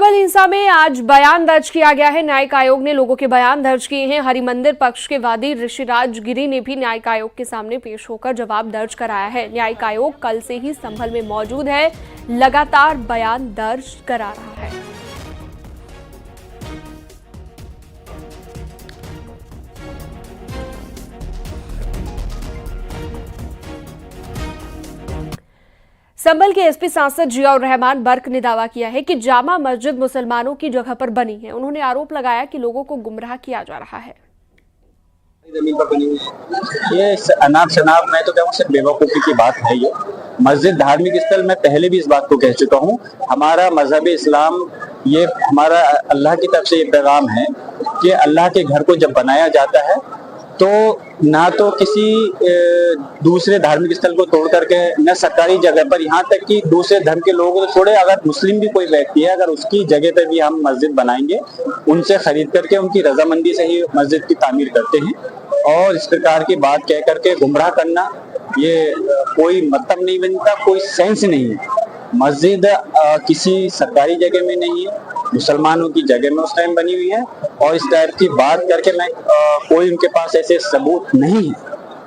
संभल हिंसा में आज बयान दर्ज किया गया है। न्यायिक आयोग ने लोगों के बयान दर्ज किए हैं। हरिमंदिर पक्ष के वादी ऋषिराज गिरी ने भी न्यायिक आयोग के सामने पेश होकर जवाब दर्ज कराया है। न्यायिक आयोग कल से ही संभल में मौजूद है, लगातार बयान दर्ज करा रहा है। संभल के एसपी सांसद जियाउर रहमान बर्क ने दावा किया है कि जामा मस्जिद मुसलमानों की जगह पर बनी है। उन्होंने आरोप लगाया कि लोगों को गुमराह किया जा रहा है। जमीन पर बनी हुई है, ये अनाप शनाप मैं तो कहूँ सिर्फ बेवकूफ़ी की बात है। ये मस्जिद धार्मिक स्थल, मैं पहले भी इस बात को कह चुका हूँ। हमारा मजहब इस्लाम, ये हमारा अल्लाह की तरफ से ये पैगाम है कि अल्लाह के घर को जब बनाया जाता है तो ना तो किसी दूसरे धार्मिक स्थल को तोड़ करके, न सरकारी जगह पर, यहाँ तक कि दूसरे धर्म के लोगों को छोड़े, अगर मुस्लिम भी कोई व्यक्ति है, अगर उसकी जगह पर भी हम मस्जिद बनाएंगे, उनसे खरीद करके उनकी रजामंदी से ही मस्जिद की तामीर करते हैं। और इस प्रकार की बात कह करके गुमराह करना, ये कोई मतलब नहीं बनता, कोई सेंस नहीं है। मस्जिद किसी सरकारी जगह में नहीं है, मुसलमानों की जगह में उस टाइम बनी हुई है। और इस टाइप की बात करके मैं कोई उनके पास ऐसे सबूत नहीं है,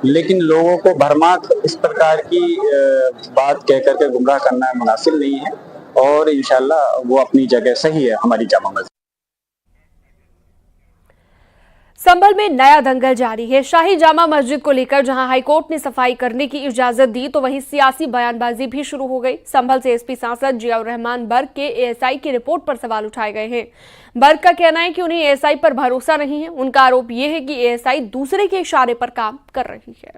लेकिन लोगों को भरमार इस प्रकार की बात कह करके गुमराह करना मुनासिब नहीं है। और इंशाल्लाह वो अपनी जगह सही है हमारी जामा मस्जिद। संभल में नया दंगल जारी है। शाही जामा मस्जिद को लेकर जहां हाईकोर्ट ने सफाई करने की इजाजत दी, तो वहीं सियासी बयानबाजी भी शुरू हो गई। संभल से एसपी सांसद जियाउर रहमान बर्क के एएसआई की रिपोर्ट पर सवाल उठाए गए हैं। बर्क का कहना है कि उन्हें एएसआई पर भरोसा नहीं है। उनका आरोप यह है कि एएसआई दूसरे के इशारे पर काम कर रही है।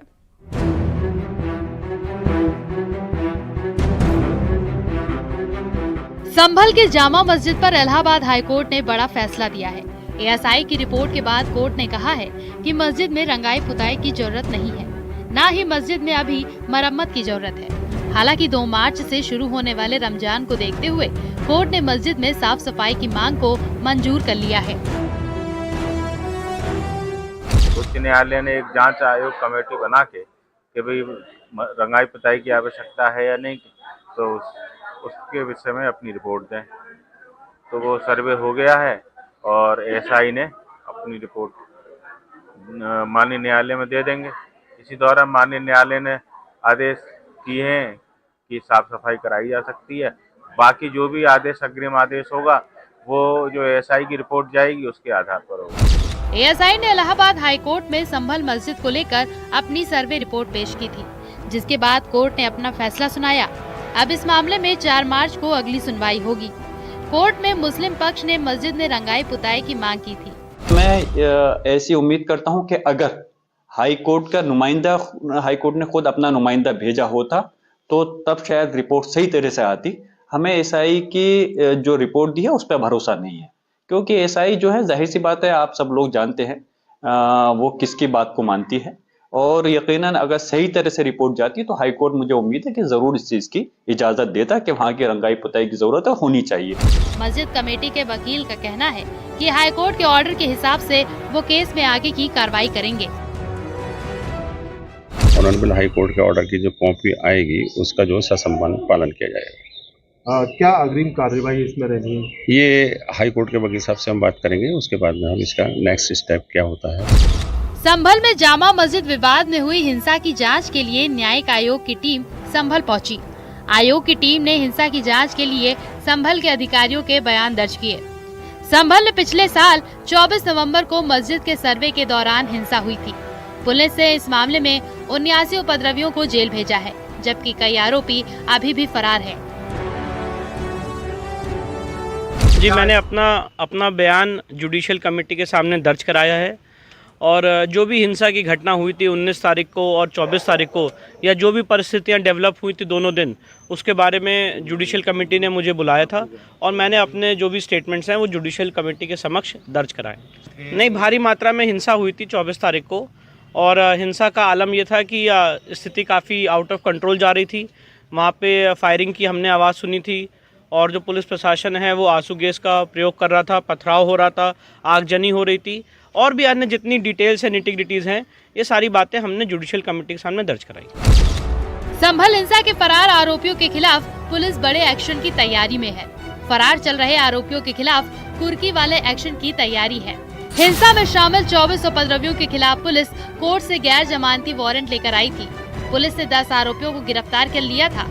संभल के जामा मस्जिद पर इलाहाबाद हाईकोर्ट ने बड़ा फैसला दिया है। एएसआई की रिपोर्ट के बाद कोर्ट ने कहा है कि मस्जिद में रंगाई पुताई की जरूरत नहीं है, न ही मस्जिद में अभी मरम्मत की जरूरत है। हालांकि 2 मार्च से शुरू होने वाले रमजान को देखते हुए कोर्ट ने मस्जिद में साफ सफाई की मांग को मंजूर कर लिया है। उच्च न्यायालय ने एक जांच आयोग कमेटी बना के कि भाई रंगाई पुताई की आवश्यकता है या नहीं, तो उसके विषय में अपनी रिपोर्ट दें। तो वो सर्वे हो गया है और एएसआई ने अपनी रिपोर्ट माननीय न्यायालय में दे देंगे। इसी दौरान माननीय न्यायालय ने आदेश दिए हैं कि साफ सफाई कराई जा सकती है। बाकी जो भी आदेश, अग्रिम आदेश होगा, वो जो एएसआई की रिपोर्ट जाएगी उसके आधार पर होगा। एएसआई ने इलाहाबाद हाईकोर्ट में संभल मस्जिद को लेकर अपनी सर्वे रिपोर्ट पेश की थी, जिसके बाद कोर्ट ने अपना फैसला सुनाया। अब इस मामले में 4 मार्च को अगली सुनवाई होगी। कोर्ट में मुस्लिम पक्ष ने मस्जिद में रंगाई पुताई की मांग की थी। मैं ऐसी उम्मीद करता हूं कि अगर हाईकोर्ट ने खुद अपना नुमाइंदा भेजा होता तो तब शायद रिपोर्ट सही तरह से आती। हमें एएसआई की जो रिपोर्ट दी है उस पर भरोसा नहीं है, क्योंकि एएसआई जो है, जाहिर सी बात है, आप सब लोग जानते हैं वो किसकी बात को मानती है। और यकीनन अगर सही तरह से रिपोर्ट जाती तो हाईकोर्ट, मुझे उम्मीद है कि जरूर इस चीज की इजाजत देता कि वहाँ की रंगाई पुताई की जरूरत होनी चाहिए। मस्जिद कमेटी के वकील का कहना है कि हाईकोर्ट के ऑर्डर के हिसाब से वो केस में आगे की कार्रवाई करेंगे। ऑनरेबल हाईकोर्ट के ऑर्डर की जो कॉपी आएगी उसका जो ससंपन्न पालन किया जाएगा। क्या अग्रिम कार्यवाही इसमें रहनी है? ये हाईकोर्ट के वकील साहब से हम बात करेंगे, उसके बाद में हम इसका नेक्स्ट स्टेप क्या होता है। संभल में जामा मस्जिद विवाद में हुई हिंसा की जांच के लिए न्यायिक आयोग की टीम संभल पहुंची। आयोग की टीम ने हिंसा की जांच के लिए संभल के अधिकारियों के बयान दर्ज किए। संभल में पिछले साल 24 नवंबर को मस्जिद के सर्वे के दौरान हिंसा हुई थी। पुलिस ने इस मामले में 79 उपद्रवियों को जेल भेजा है, जबकि कई आरोपी अभी भी फरार हैं। जी, मैंने अपना बयान जुडिशियल कमेटी के सामने दर्ज कराया है और जो भी हिंसा की घटना हुई थी 19 तारीख को और 24 तारीख को, या जो भी परिस्थितियां डेवलप हुई थी दोनों दिन, उसके बारे में जुडिशियल कमेटी ने मुझे बुलाया था और मैंने अपने जो भी स्टेटमेंट्स हैं वो जुडिशियल कमेटी के समक्ष दर्ज कराए। नहीं, भारी मात्रा में हिंसा हुई थी 24 तारीख को और हिंसा का आलम ये था कि स्थिति काफ़ी आउट ऑफ कंट्रोल जा रही थी। वहाँ पे फायरिंग की हमने आवाज़ सुनी थी और जो पुलिस प्रशासन है वो आंसू गैस का प्रयोग कर रहा था, पथराव हो रहा था, आगजनी हो रही थी और भी अन्य जितनी डिटेल्स हैं, निटिग्रिटीज़ हैं, ये सारी बातें हमने जुडिशियल कमेटी के सामने दर्ज कराई। संभल हिंसा के फरार आरोपियों के खिलाफ पुलिस बड़े एक्शन की तैयारी में है। फरार चल रहे आरोपियों के खिलाफ कुर्की वाले एक्शन की तैयारी है। हिंसा में शामिल 24 उपद्रवियों के खिलाफ पुलिस कोर्ट से गैर जमानती वारंट लेकर आई थी। पुलिस ने 10 आरोपियों को गिरफ्तार कर लिया था।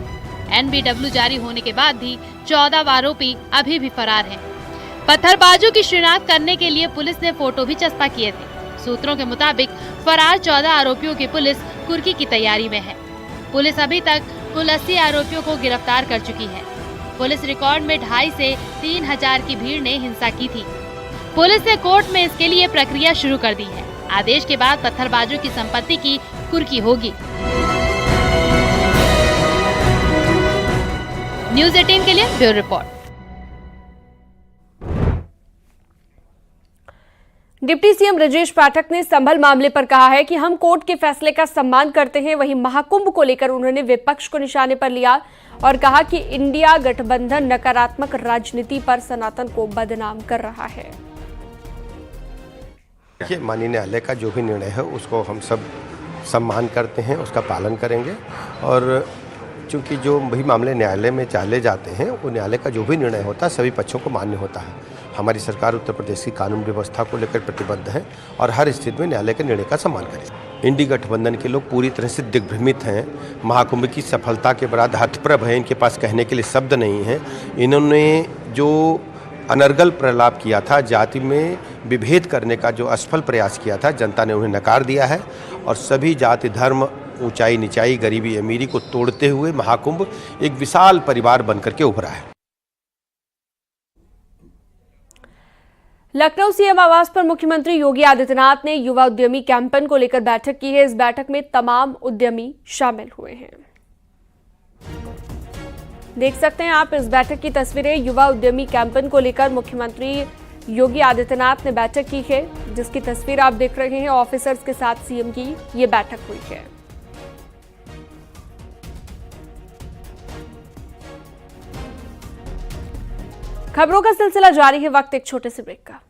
NBW जारी होने के बाद भी 14 आरोपी अभी भी फरार हैं। पत्थरबाजों की शिनाख्त करने के लिए पुलिस ने फोटो भी चस्पा किए थे। सूत्रों के मुताबिक फरार 14 आरोपियों की पुलिस कुर्की की तैयारी में है। पुलिस अभी तक कुल 80 आरोपियों को गिरफ्तार कर चुकी है। पुलिस रिकॉर्ड में 2,500 से 3,000 की भीड़ ने हिंसा की थी। पुलिस ने कोर्ट में इसके लिए प्रक्रिया शुरू कर दी है। आदेश के बाद पत्थरबाजों की संपत्ति की कुर्की होगी। न्यूज़ 18 के लिए bureau report. Deputy CM Brajesh Pathak ने संभल मामले पर कहा है कि हम कोर्ट के फैसले का सम्मान करते हैं। वहीं महाकुंभ को लेकर उन्होंने विपक्ष को निशाने पर लिया और कहा कि इंडिया गठबंधन नकारात्मक राजनीति पर सनातन को बदनाम कर रहा है। देखिए, माननीय न्यायालय का जो भी निर्णय है उसको हम सब सम्मान करते हैं, उसका पालन करेंगे। और चूँकि जो भी मामले न्यायालय में चले जाते हैं वो न्यायालय का जो भी निर्णय होता है सभी पक्षों को मान्य होता है। हमारी सरकार उत्तर प्रदेश की कानून व्यवस्था को लेकर प्रतिबद्ध है और हर स्थिति में न्यायालय के निर्णय का सम्मान करें। इंडी गठबंधन के लोग पूरी तरह से दिग्भ्रमित हैं। महाकुंभ की सफलता के बाद हतप्रभ है, इनके पास कहने के लिए शब्द नहीं है। इन्होंने जो अनर्गल प्रलाप किया था, जाति में विभेद करने का जो असफल प्रयास किया था, जनता ने उन्हें नकार दिया है और सभी जाति धर्म ऊंचाई नीचाई गरीबी अमीरी को तोड़ते हुए महाकुंभ एक विशाल परिवार बनकर के उभरा है। लखनऊ सीएम आवास पर मुख्यमंत्री योगी आदित्यनाथ ने युवा उद्यमी कैंपेन को लेकर बैठक की है। इस बैठक में तमाम उद्यमी शामिल हुए हैं। देख सकते हैं आप इस बैठक की तस्वीरें। युवा उद्यमी कैंपेन को लेकर मुख्यमंत्री योगी आदित्यनाथ ने बैठक की है, जिसकी तस्वीर आप देख रहे हैं। ऑफिसर्स के साथ सीएम की ये बैठक हुई है। खबरों का सिलसिला जारी है, वक्त एक छोटे से ब्रेक का।